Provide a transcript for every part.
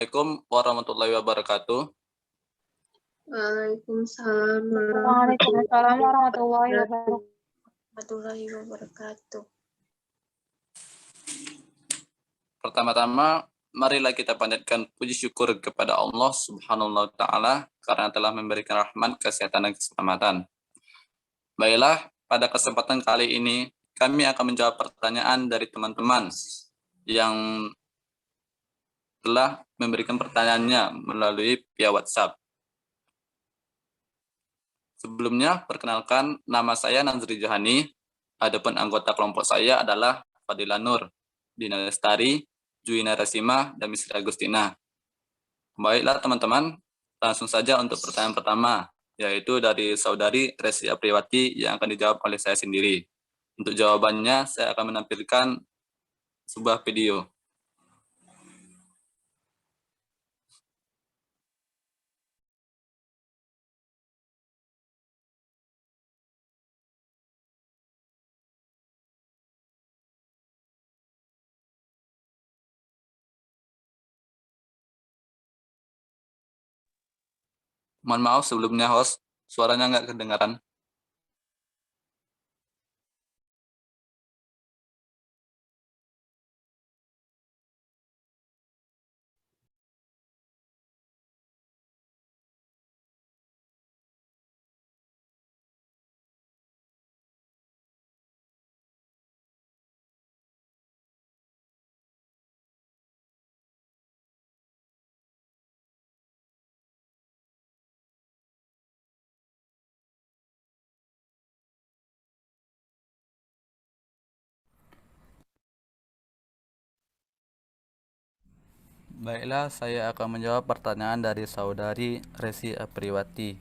Assalamualaikum warahmatullahi wabarakatuh. Waalaikumsalam Waalaikumsalam warahmatullahi wabarakatuh. Pertama-tama, marilah kita panjatkan puji syukur kepada Allah Subhanahu wa taala karena telah memberikan rahmat, kesehatan dan keselamatan. Baiklah, pada kesempatan kali ini kami akan menjawab pertanyaan dari teman-teman yang telah memberikan pertanyaannya melalui via WhatsApp. Sebelumnya, perkenalkan, nama saya Nazri Johani. Adapun anggota kelompok saya adalah Fadila Nur, Dina Lestari, Juina Rasima, dan Misri Agustina. Baiklah teman-teman, langsung saja untuk pertanyaan pertama, yaitu dari saudari Resi Apriwati yang akan dijawab oleh saya sendiri. Untuk jawabannya, saya akan menampilkan sebuah video. Mohon maaf sebelumnya host, suaranya nggak kedengaran. Baiklah, saya akan menjawab pertanyaan dari saudari Resi Apriwati,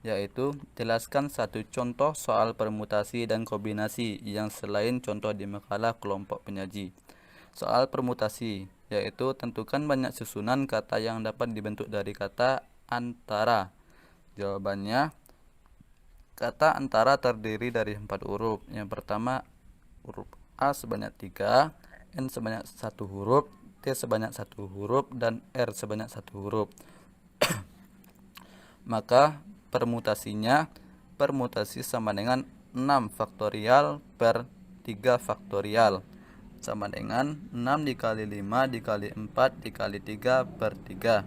yaitu jelaskan satu contoh soal permutasi dan kombinasi yang selain contoh di makalah kelompok penyaji. Soal permutasi, yaitu tentukan banyak susunan kata yang dapat dibentuk dari kata antara. Jawabannya, kata antara terdiri dari 4 huruf. Yang pertama, huruf A sebanyak 3, N sebanyak 1 huruf, T sebanyak 1 huruf, dan R sebanyak 1 huruf. Maka permutasi sama dengan 6 faktorial per 3 faktorial sama dengan 6 dikali 5 dikali 4 dikali 3 per 3.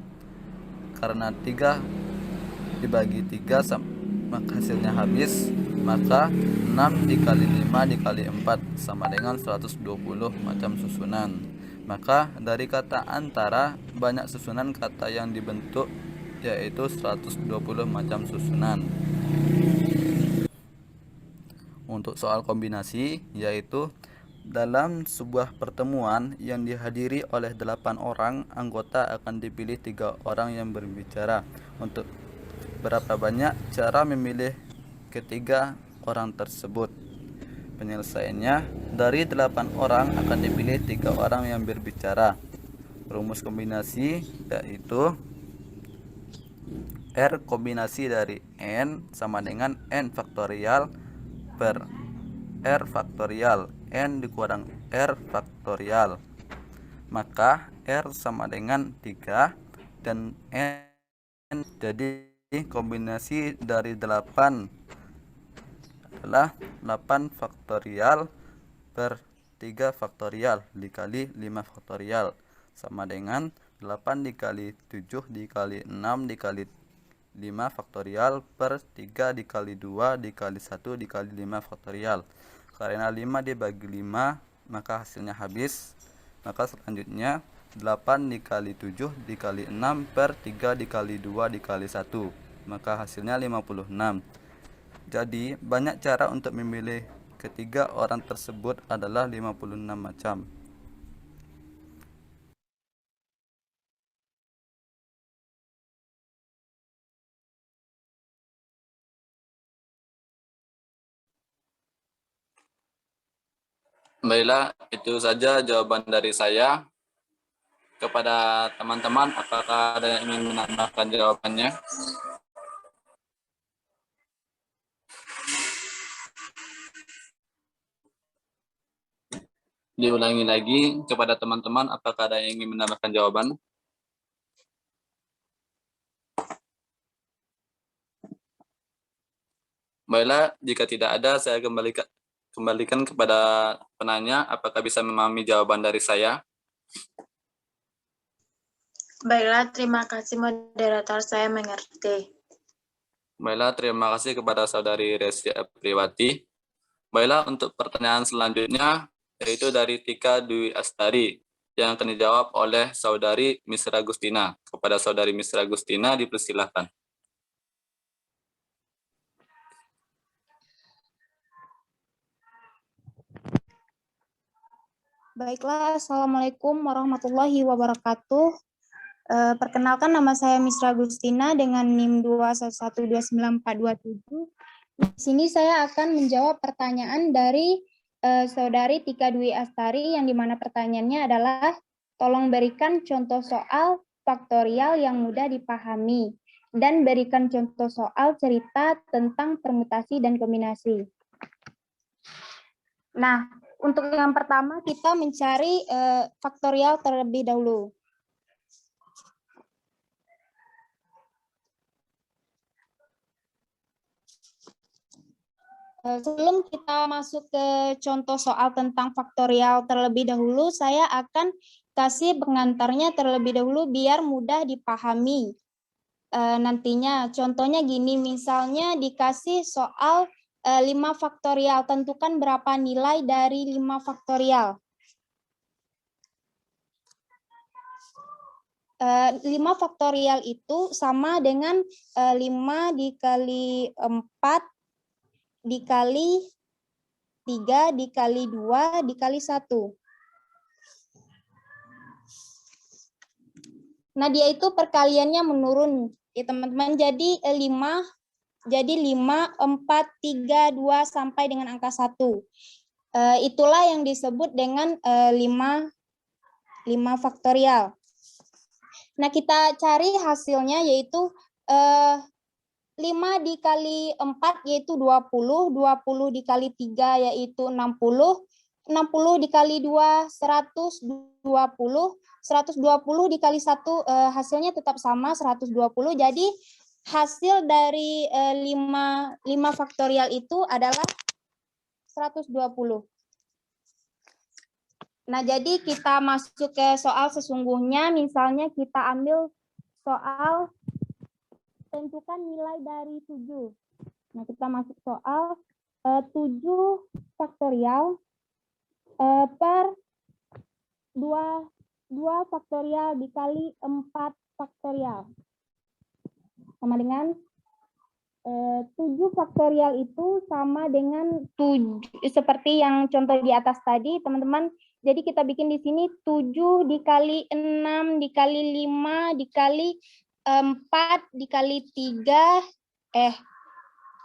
Karena 3 dibagi 3 maka hasilnya habis, maka 6 dikali 5 dikali 4 sama dengan 120 macam susunan. Maka dari kata antara banyak susunan kata yang dibentuk, yaitu 120 macam susunan. Untuk soal kombinasi, yaitu dalam sebuah pertemuan yang dihadiri oleh 8 orang, anggota akan dipilih 3 orang yang berbicara. Untuk berapa banyak cara memilih ketiga orang tersebut? Penyelesaiannya, dari 8 orang akan dipilih 3 orang yang berbicara. Rumus kombinasi yaitu R kombinasi dari N sama dengan N faktorial per R faktorial N dikurang R faktorial. Maka R sama dengan 3 dan N, jadi kombinasi dari 8 adalah 8 faktorial per 3 faktorial dikali 5 faktorial sama dengan 8 dikali 7 dikali 6 dikali 5 faktorial per 3 dikali 2 dikali 1 dikali 5 faktorial. Karena 5 dibagi 5 maka hasilnya habis. Maka selanjutnya 8 dikali 7 dikali 6 per 3 dikali 2 dikali 1, maka hasilnya 56. Jadi banyak cara untuk memilih ketiga orang tersebut adalah 56 macam. Baiklah, itu saja jawaban dari saya. Kepada teman-teman, apakah ada yang ingin menambahkan jawabannya? Diulangi lagi kepada teman-teman, apakah ada yang ingin menambahkan jawaban? Baiklah, jika tidak ada, saya kembalikan kepada penanya. Apakah bisa memahami jawaban dari saya? Baiklah, terima kasih moderator, saya mengerti. Baiklah, terima kasih kepada Saudari Resi Apriwati. Baiklah, untuk pertanyaan selanjutnya, yaitu dari Tika Dwi Astari, yang akan dijawab oleh Saudari Misra Agustina. Kepada Saudari Misra Agustina, dipersilahkan. Baiklah, Assalamualaikum warahmatullahi wabarakatuh. Perkenalkan, nama saya Misra Agustina dengan NIM 2112947. Di sini saya akan menjawab pertanyaan dari Saudari Tika Dwi Astari, yang dimana pertanyaannya adalah, tolong berikan contoh soal faktorial yang mudah dipahami dan berikan contoh soal cerita tentang permutasi dan kombinasi. Nah, untuk yang pertama kita mencari faktorial terlebih dahulu. Sebelum kita masuk ke contoh soal tentang faktorial terlebih dahulu, saya akan kasih pengantarnya terlebih dahulu biar mudah dipahami. Nantinya contohnya gini, misalnya dikasih soal 5 faktorial, tentukan berapa nilai dari 5 faktorial. 5 faktorial itu sama dengan 5 dikali 4 dikali 3 dikali 2 dikali 1. Nah, dia itu perkaliannya menurun ya teman-teman. Jadi 5, 4, 3, 2 sampai dengan angka 1. Itulah yang disebut dengan 5 faktorial. Nah, kita cari hasilnya yaitu 5 dikali 4 yaitu 20, 20 dikali 3 yaitu 60, 60 dikali 2 120, 120 dikali 1 hasilnya tetap sama 120. Jadi hasil dari 5 faktorial itu adalah 120. Nah, jadi kita masuk ke soal sesungguhnya. Misalnya kita ambil soal tentukan nilai dari 7. Nah, kita masuk soal 7 faktorial per 2 faktorial dikali 4 faktorial. Sama dengan 7 faktorial itu sama dengan 7, seperti yang contoh di atas tadi, teman-teman. Jadi kita bikin di sini 7 dikali 6 dikali 5 dikali 4 dikali 3,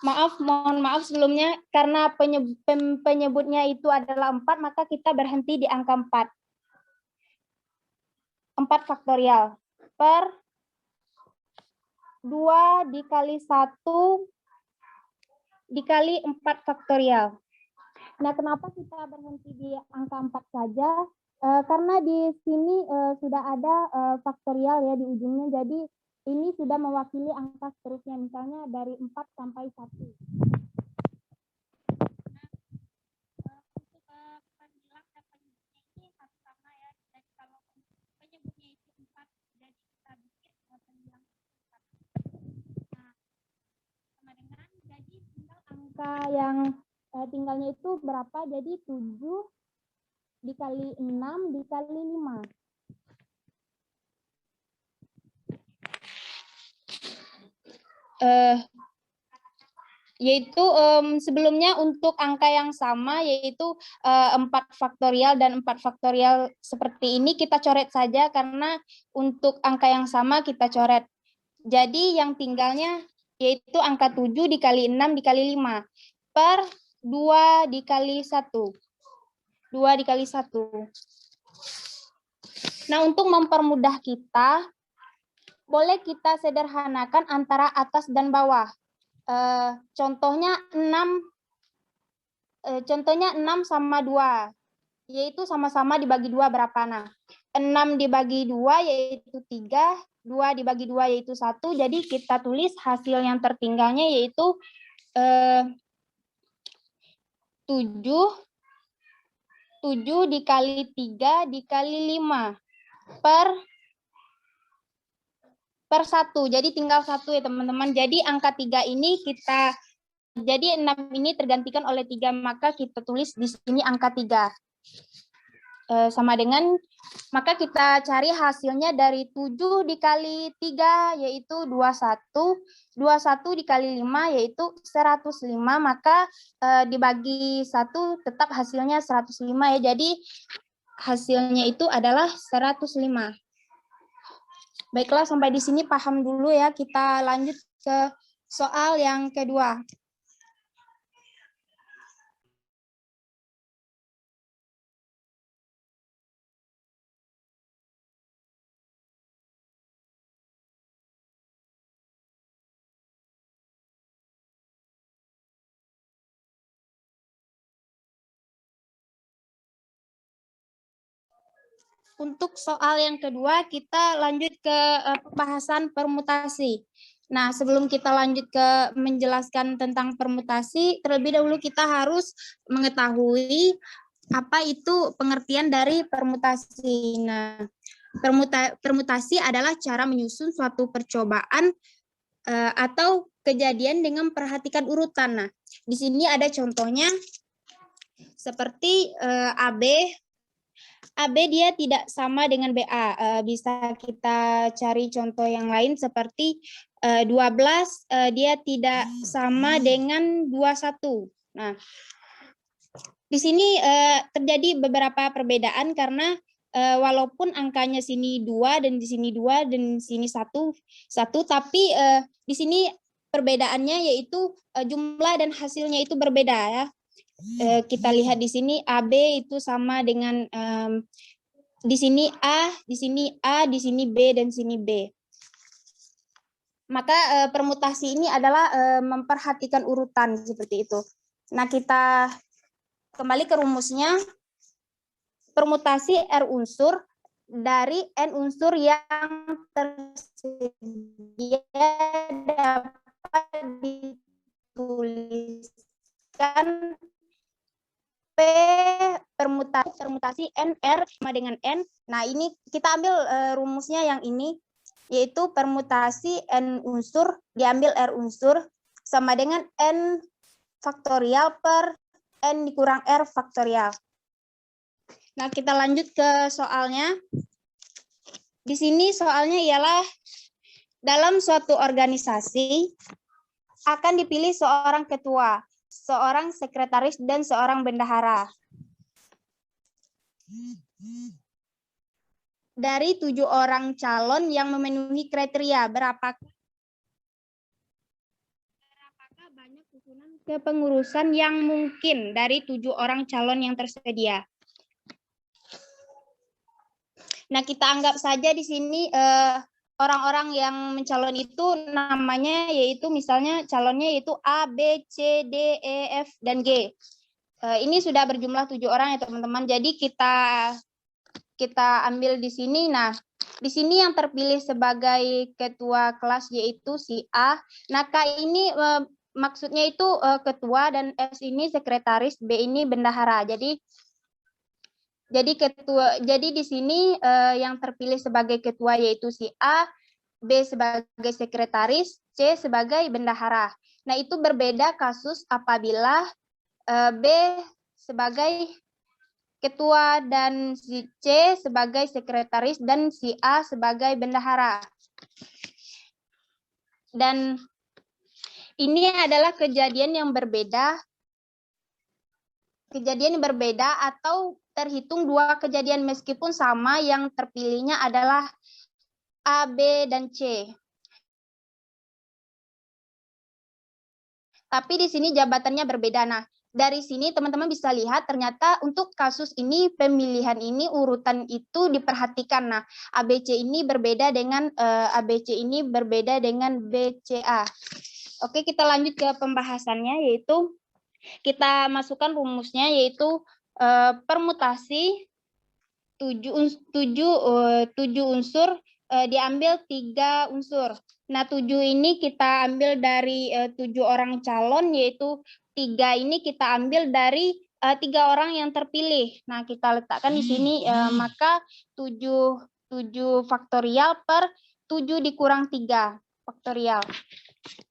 mohon maaf sebelumnya, karena penyebutnya itu adalah 4, maka kita berhenti di angka 4. 4 faktorial per 2 dikali 1 dikali 4 faktorial. Nah, kenapa kita berhenti di angka 4 saja? Karena di sini sudah ada faktorial ya di ujungnya, jadi ini sudah mewakili angka seterusnya, misalnya dari 4 sampai 1. Nah, untuk penbilang dan penyebutnya ini sama ya. Jadi kalau penyebutnya itu 4, jadi kita bikin penbilang 4. Nah, sama dengan, jadi tinggal angka yang tinggalnya itu berapa? Jadi 7 dikali 6 dikali 5. Yaitu sebelumnya untuk angka yang sama, yaitu 4 faktorial dan 4 faktorial seperti ini kita coret saja, karena untuk angka yang sama kita coret. Jadi yang tinggalnya yaitu angka 7 dikali 6 dikali 5 per 2 dikali 1. 2 dikali 1. Nah, untuk mempermudah kita, boleh kita sederhanakan antara atas dan bawah. Contohnya 6 sama 2, yaitu sama-sama dibagi 2 berapa? Nah, 6 dibagi 2 yaitu 3, 2 dibagi 2 yaitu 1, jadi kita tulis hasil yang tertinggalnya yaitu 7 dikali 3 dikali 5 per 1. Jadi tinggal 1 ya teman-teman. Jadi angka 3 ini jadi 6 ini tergantikan oleh 3, maka kita tulis di sini angka 3. Sama dengan, maka kita cari hasilnya dari 7 dikali 3 yaitu 21, 21 dikali 5 yaitu 105, maka dibagi 1 tetap hasilnya 105 ya. Jadi hasilnya itu adalah 105. Baiklah, sampai di sini paham dulu ya. Kita lanjut ke soal yang kedua. Untuk soal yang kedua, kita lanjut ke pembahasan permutasi. Nah, sebelum kita lanjut ke menjelaskan tentang permutasi, terlebih dahulu kita harus mengetahui apa itu pengertian dari permutasi. Nah, permutasi adalah cara menyusun suatu percobaan atau kejadian dengan perhatikan urutan. Nah, di sini ada contohnya seperti AB dia tidak sama dengan BA. Bisa kita cari contoh yang lain seperti 12 dia tidak sama dengan 21. Nah, di sini terjadi beberapa perbedaan karena walaupun angkanya sini 2 dan di sini 2 dan di sini 1, tapi di sini perbedaannya yaitu jumlah dan hasilnya itu berbeda ya. Kita lihat di sini AB itu sama dengan di sini A, di sini A, di sini B, dan sini B. Maka permutasi ini adalah memperhatikan urutan seperti itu. Nah, kita kembali ke rumusnya. Permutasi R unsur dari N unsur yang tersedia dapat dituliskan P permutasi NR sama dengan N. Nah, ini kita ambil rumusnya yang ini, yaitu permutasi N unsur diambil R unsur sama dengan N faktorial per N dikurang R faktorial. Nah, kita lanjut ke soalnya. Di sini soalnya ialah dalam suatu organisasi akan dipilih seorang ketua, seorang sekretaris, dan seorang bendahara. Dari 7 orang calon yang memenuhi kriteria, berapakah banyak susunan kepengurusan yang mungkin dari 7 orang calon yang tersedia? Nah, kita anggap saja di sini orang-orang yang mencalon itu namanya yaitu misalnya calonnya yaitu A, B, C, D, E, F, dan G. Ini sudah berjumlah 7 orang ya teman-teman. Jadi kita ambil di sini. Nah, di sini yang terpilih sebagai ketua kelas yaitu si A. Nah, K ini maksudnya itu ketua dan S ini sekretaris, B ini bendahara. Jadi di sini yang terpilih sebagai ketua yaitu si A, B sebagai sekretaris, C sebagai bendahara. Nah, itu berbeda kasus apabila B sebagai ketua dan si C sebagai sekretaris dan si A sebagai bendahara. Dan ini adalah kejadian yang berbeda atau terhitung 2 kejadian meskipun sama, yang terpilihnya adalah A, B, dan C. Tapi di sini jabatannya berbeda. Nah, dari sini teman-teman bisa lihat ternyata untuk kasus ini pemilihan ini urutan itu diperhatikan. Nah, ABC ini berbeda dengan ABC ini berbeda dengan BCA. Oke, kita lanjut ke pembahasannya, yaitu kita masukkan rumusnya yaitu permutasi 7 unsur diambil 3 unsur. Nah, 7 ini kita ambil dari 7 orang calon, yaitu 3 ini kita ambil dari 3 orang yang terpilih. Nah, kita letakkan di sini, maka 7 faktorial per 7 dikurang 3 faktorial.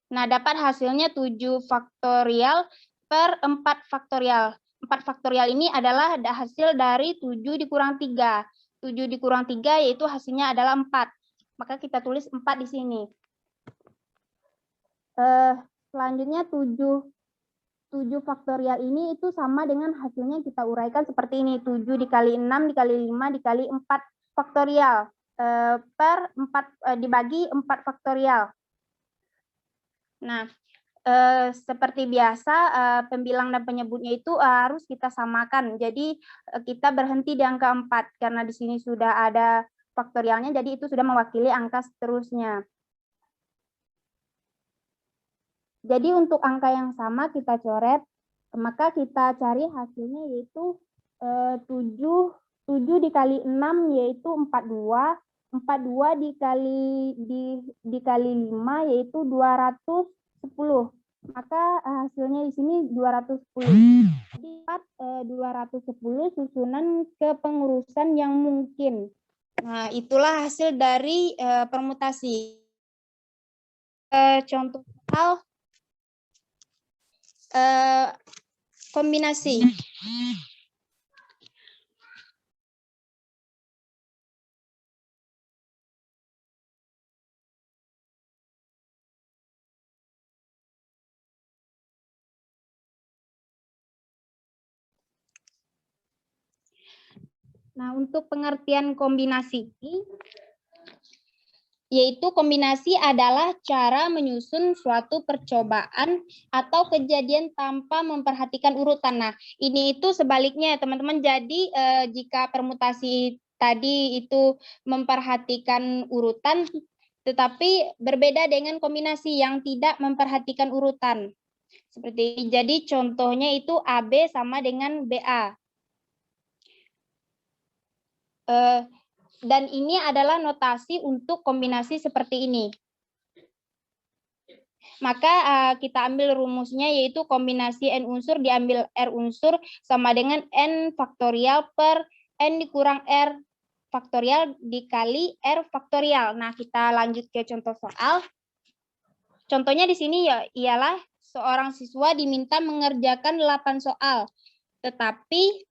Nah, dapat hasilnya 7 faktorial per 4 faktorial. 4 faktorial ini adalah hasil dari 7 dikurang 3. 7 dikurang 3 yaitu hasilnya adalah 4. Maka kita tulis 4 di sini. Selanjutnya 7 faktorial ini itu sama dengan hasilnya kita uraikan seperti ini. 7 dikali 6 dikali 5 dikali 4 faktorial per 4 dibagi 4 faktorial. Nah, seperti biasa, pembilang dan penyebutnya itu harus kita samakan. Jadi, kita berhenti di angka 4, karena di sini sudah ada faktorialnya, jadi itu sudah mewakili angka seterusnya. Jadi, untuk angka yang sama kita coret, maka kita cari hasilnya yaitu 7 dikali 6 yaitu 42, 42 dikali 5 yaitu 210. Maka hasilnya di sini 210. Jadi 210 susunan kepengurusan yang mungkin. Nah, itulah hasil dari permutasi. Contoh soal kombinasi. Nah, untuk pengertian kombinasi ini, yaitu kombinasi adalah cara menyusun suatu percobaan atau kejadian tanpa memperhatikan urutan. Nah, ini itu sebaliknya, teman-teman. Jadi, jika permutasi tadi itu memperhatikan urutan, tetapi berbeda dengan kombinasi yang tidak memperhatikan urutan. Seperti ini. Jadi, contohnya itu AB sama dengan BA. Dan ini adalah notasi untuk kombinasi seperti ini. Maka kita ambil rumusnya yaitu kombinasi N unsur diambil R unsur sama dengan N faktorial per N dikurang R faktorial dikali R faktorial. Nah, kita lanjut ke contoh soal. Contohnya di sini ya ialah seorang siswa diminta mengerjakan 8 soal. Tetapi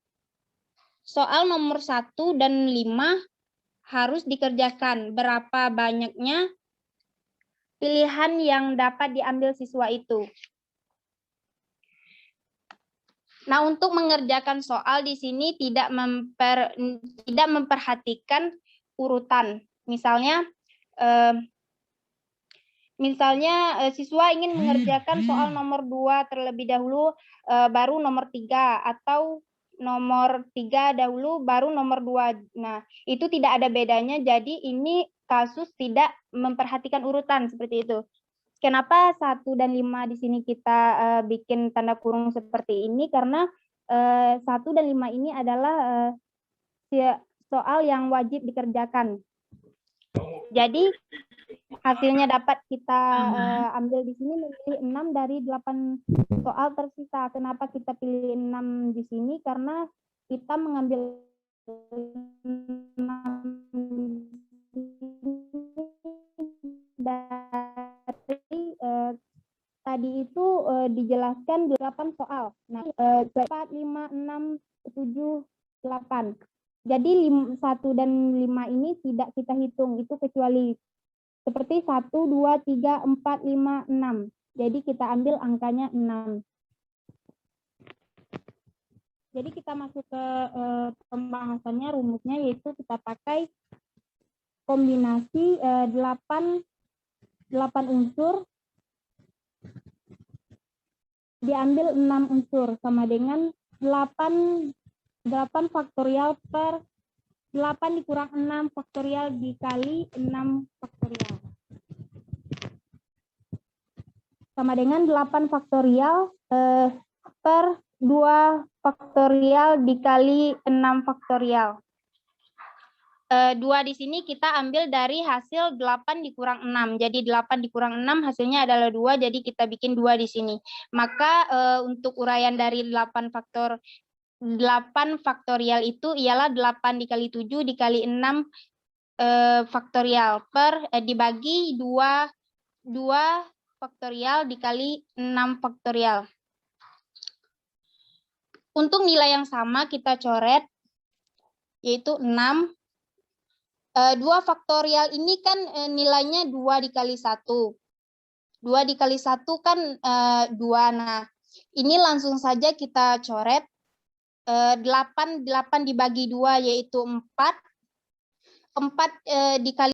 soal nomor 1 dan 5 harus dikerjakan. Berapa banyaknya pilihan yang dapat diambil siswa itu. Nah, untuk mengerjakan soal di sini tidak memperhatikan urutan. Misalnya siswa ingin mengerjakan soal nomor 2 terlebih dahulu, baru nomor 3, atau nomor 3 dahulu baru nomor 2. Nah, itu tidak ada bedanya. Jadi ini kasus tidak memperhatikan urutan seperti itu. Kenapa 1 dan 5 di sini kita bikin tanda kurung seperti ini? Karena 1 dan 5 ini adalah soal yang wajib dikerjakan. Jadi hasilnya dapat kita ambil di sini memilih 6 dari 8 soal tersisa. Kenapa kita pilih 6 di sini? Karena kita mengambil 6 dari tadi itu dijelaskan 8 soal. Nah, 4, 5, 6, 7, 8. Jadi 1 dan 5 ini tidak kita hitung, itu kecuali seperti 1, 2, 3, 4, 5, 6. Jadi kita ambil angkanya 6. Jadi kita masuk ke pembahasannya, rumusnya yaitu kita pakai kombinasi 8 unsur diambil 6 unsur sama dengan 8 faktorial per 8 dikurang 6 faktorial dikali 6 faktorial. Sama dengan 8 faktorial per 2 faktorial dikali 6 faktorial. 2 di sini kita ambil dari hasil 8 dikurang 6. Jadi 8 dikurang 6 hasilnya adalah 2, jadi kita bikin 2 di sini. Maka untuk uraian dari 8 faktorial itu ialah 8 dikali 7 dikali 6 faktorial per dibagi 2 faktorial dikali 6 faktorial. Untuk nilai yang sama kita coret, yaitu 6. 2 faktorial ini kan nilainya 2 dikali 1. 2 dikali 1 kan 2. Nah, ini langsung saja kita coret. 8 dibagi 2 yaitu 4. 4 dikali